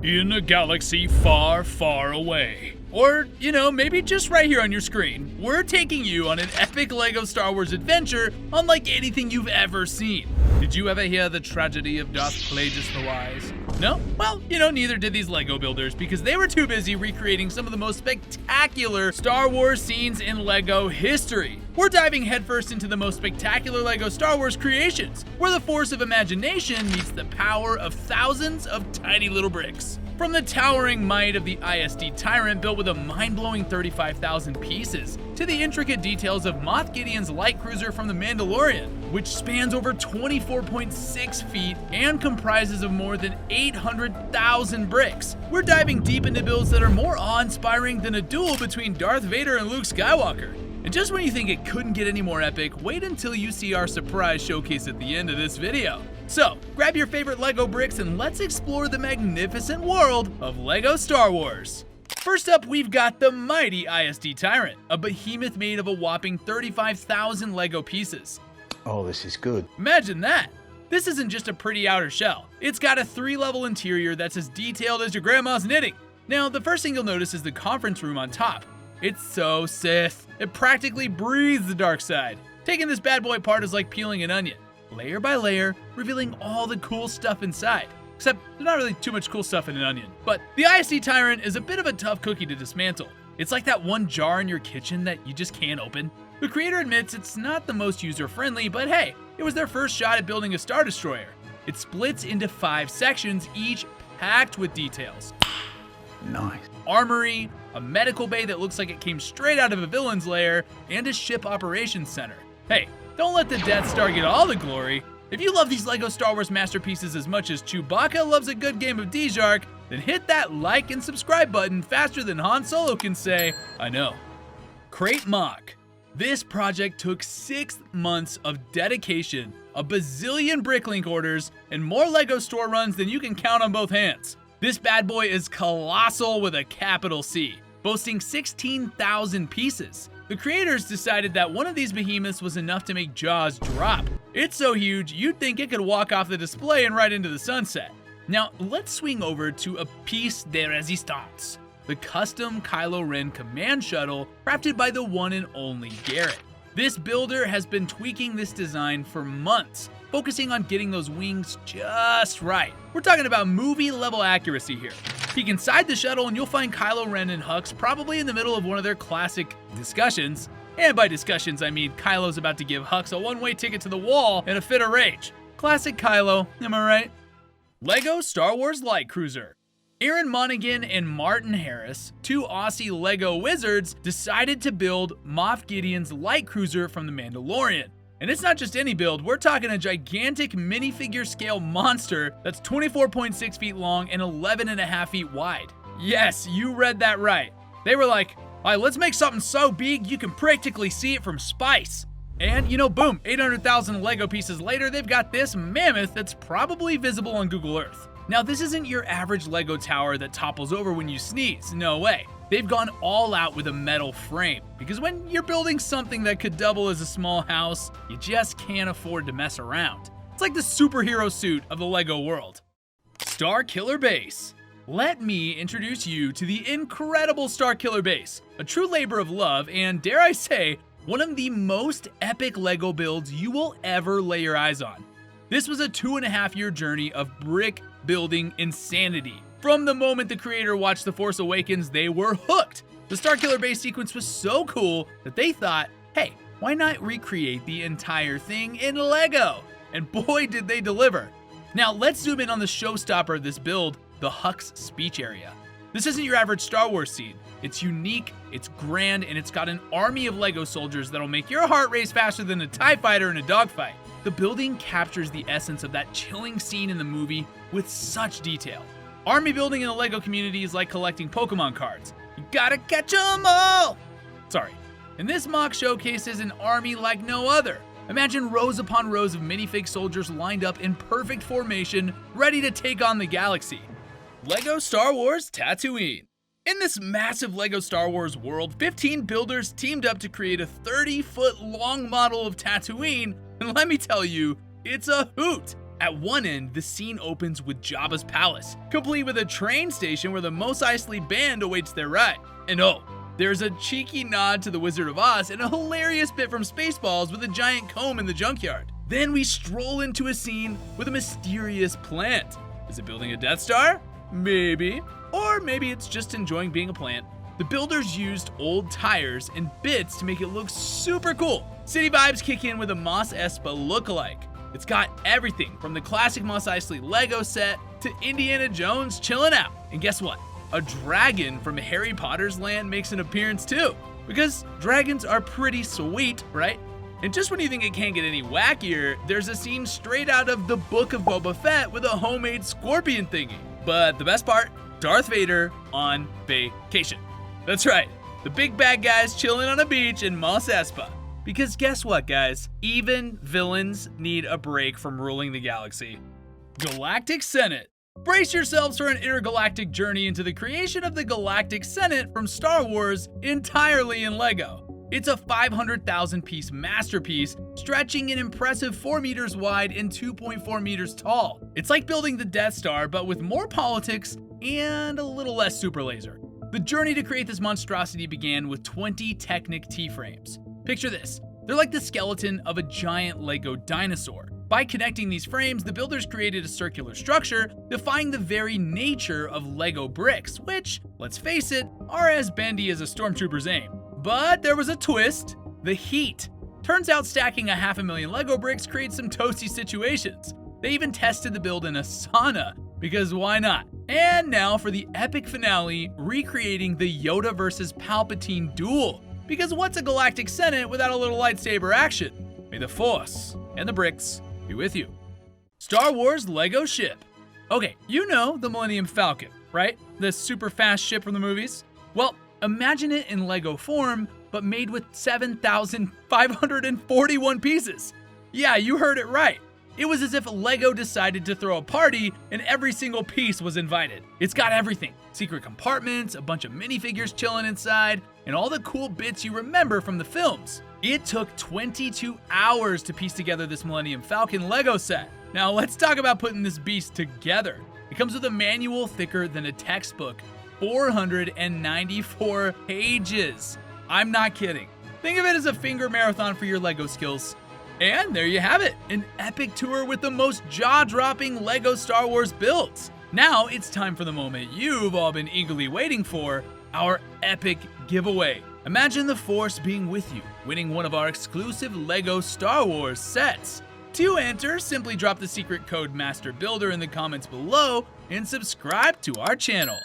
In a galaxy far, far away. Or, maybe just right here on your screen, we're taking you on an epic LEGO Star Wars adventure unlike anything you've ever seen. Did you ever hear the tragedy of Darth Plagueis the Wise? No? Well, neither did these LEGO builders because they were too busy recreating some of the most spectacular Star Wars scenes in LEGO history. We're diving headfirst into the most spectacular LEGO Star Wars creations, where the force of imagination meets the power of thousands of tiny little bricks. From the towering might of the ISD Tyrant built with a mind-blowing 35,000 pieces, to the intricate details of Moff Gideon's light cruiser from The Mandalorian, which spans over 24.6 feet and comprises of more than 800,000 bricks. We're diving deep into builds that are more awe-inspiring than a duel between Darth Vader and Luke Skywalker. And just when you think it couldn't get any more epic, wait until you see our surprise showcase at the end of this video. So, grab your favorite LEGO bricks and let's explore the magnificent world of LEGO Star Wars. First up, we've got the mighty ISD Tyrant, a behemoth made of a whopping 35,000 LEGO pieces. Oh, this is good. Imagine that! This isn't just a pretty outer shell. It's got a 3-level interior that's as detailed as your grandma's knitting. Now, the first thing you'll notice is the conference room on top. It's so Sith. It practically breathes the dark side. Taking this bad boy apart is like peeling an onion, layer by layer, revealing all the cool stuff inside. Except there's not really too much cool stuff in an onion. But the ISD Tyrant is a bit of a tough cookie to dismantle. It's like that one jar in your kitchen that you just can't open. The creator admits it's not the most user-friendly, but hey, it was their first shot at building a Star Destroyer. It splits into 5 sections, each packed with details. Nice. Armory, a medical bay that looks like it came straight out of a villain's lair, and a ship operations center. Hey, don't let the Death Star get all the glory. If you love these LEGO Star Wars masterpieces as much as Chewbacca loves a good game of Dejark, then hit that like and subscribe button faster than Han Solo can say, I know. Crate Mock. This project took 6 months of dedication, a bazillion bricklink orders, and more LEGO store runs than you can count on both hands. This bad boy is colossal with a capital C, boasting 16,000 pieces. The creators decided that one of these behemoths was enough to make jaws drop. It's so huge, you'd think it could walk off the display and right into the sunset. Now, let's swing over to a piece de resistance, the custom Kylo Ren Command Shuttle crafted by the one and only Garrett. This builder has been tweaking this design for months, focusing on getting those wings just right. We're talking about movie-level accuracy here. Peek inside the shuttle and you'll find Kylo Ren and Hux probably in the middle of one of their classic discussions. And by discussions, I mean Kylo's about to give Hux a one-way ticket to the wall in a fit of rage. Classic Kylo, am I right? LEGO Star Wars Light Cruiser. Aaron Monaghan and Martin Harris, 2 Aussie LEGO wizards, decided to build Moff Gideon's light cruiser from The Mandalorian. And it's not just any build, we're talking a gigantic minifigure-scale monster that's 24.6 feet long and 11.5 feet wide. Yes, you read that right. They were like, all right, let's make something so big you can practically see it from space. And, boom, 800,000 LEGO pieces later, they've got this mammoth that's probably visible on Google Earth. Now, this isn't your average LEGO tower that topples over when you sneeze, no way. They've gone all out with a metal frame, because when you're building something that could double as a small house, you just can't afford to mess around. It's like the superhero suit of the LEGO world. Starkiller Base. Let me introduce you to the incredible Starkiller Base, a true labor of love and, dare I say, one of the most epic LEGO builds you will ever lay your eyes on. This was a 2.5-year journey of brick building insanity. From the moment the creator watched The Force Awakens, they were hooked. The Starkiller Base sequence was so cool that they thought, hey, why not recreate the entire thing in LEGO? And boy, did they deliver. Now let's zoom in on the showstopper of this build, the Hux speech area. This isn't your average Star Wars scene. It's unique, it's grand, and it's got an army of LEGO soldiers that'll make your heart race faster than a TIE fighter in a dogfight. The building captures the essence of that chilling scene in the movie with such detail. Army building in the LEGO community is like collecting Pokemon cards. You gotta catch 'em all! Sorry. And this mock showcases an army like no other. Imagine rows upon rows of minifig soldiers lined up in perfect formation, ready to take on the galaxy. LEGO Star Wars Tatooine. In this massive LEGO Star Wars world, 15 builders teamed up to create a 30-foot long model of Tatooine, and let me tell you, it's a hoot. At one end, the scene opens with Jabba's palace, complete with a train station where the Mos Eisley band awaits their ride. And oh, there's a cheeky nod to the Wizard of Oz and a hilarious bit from Spaceballs with a giant comb in the junkyard. Then we stroll into a scene with a mysterious plant. Is it building a Death Star? Maybe. Or maybe it's just enjoying being a plant. The builders used old tires and bits to make it look super cool. City vibes kick in with a Mos Espa lookalike. It's got everything from the classic Mos Eisley Lego set to Indiana Jones chilling out. And guess what? A dragon from Harry Potter's land makes an appearance too. Because dragons are pretty sweet, right? And just when you think it can't get any wackier, there's a scene straight out of the Book of Boba Fett with a homemade scorpion thingy. But the best part, Darth Vader on vacation. That's right, the big bad guy's chilling on a beach in Mos Espa. Because guess what, guys? Even villains need a break from ruling the galaxy. Galactic Senate. Brace yourselves for an intergalactic journey into the creation of the Galactic Senate from Star Wars entirely in LEGO. It's a 500,000 piece masterpiece stretching an impressive 4 meters wide and 2.4 meters tall. It's like building the Death Star, but with more politics and a little less super laser. The journey to create this monstrosity began with 20 Technic T-frames. Picture this, they're like the skeleton of a giant Lego dinosaur. By connecting these frames, the builders created a circular structure, defying the very nature of Lego bricks, which, let's face it, are as bendy as a stormtrooper's aim. But there was a twist, the heat. Turns out stacking 500,000 Lego bricks creates some toasty situations. They even tested the build in a sauna, because why not? And now for the epic finale, recreating the Yoda versus Palpatine duel. Because what's a Galactic Senate without a little lightsaber action? May the Force and the bricks be with you. Star Wars Lego ship. Okay, you know the Millennium Falcon, right? The super fast ship from the movies? Well, imagine it in Lego form, but made with 7,541 pieces. Yeah, you heard it right. It was as if Lego decided to throw a party and every single piece was invited. It's got everything. Secret compartments, a bunch of minifigures chilling inside, and all the cool bits you remember from the films. It took 22 hours to piece together this Millennium Falcon Lego set. Now let's talk about putting this beast together. It comes with a manual thicker than a textbook, 494 pages. I'm not kidding. Think of it as a finger marathon for your Lego skills. And there you have it, an epic tour with the most jaw-dropping Lego Star Wars builds. Now it's time for the moment you've all been eagerly waiting for, our epic giveaway. Imagine the Force being with you, winning one of our exclusive Lego Star Wars sets. To enter, simply drop the secret code MASTERBUILDER in the comments below and subscribe to our channel.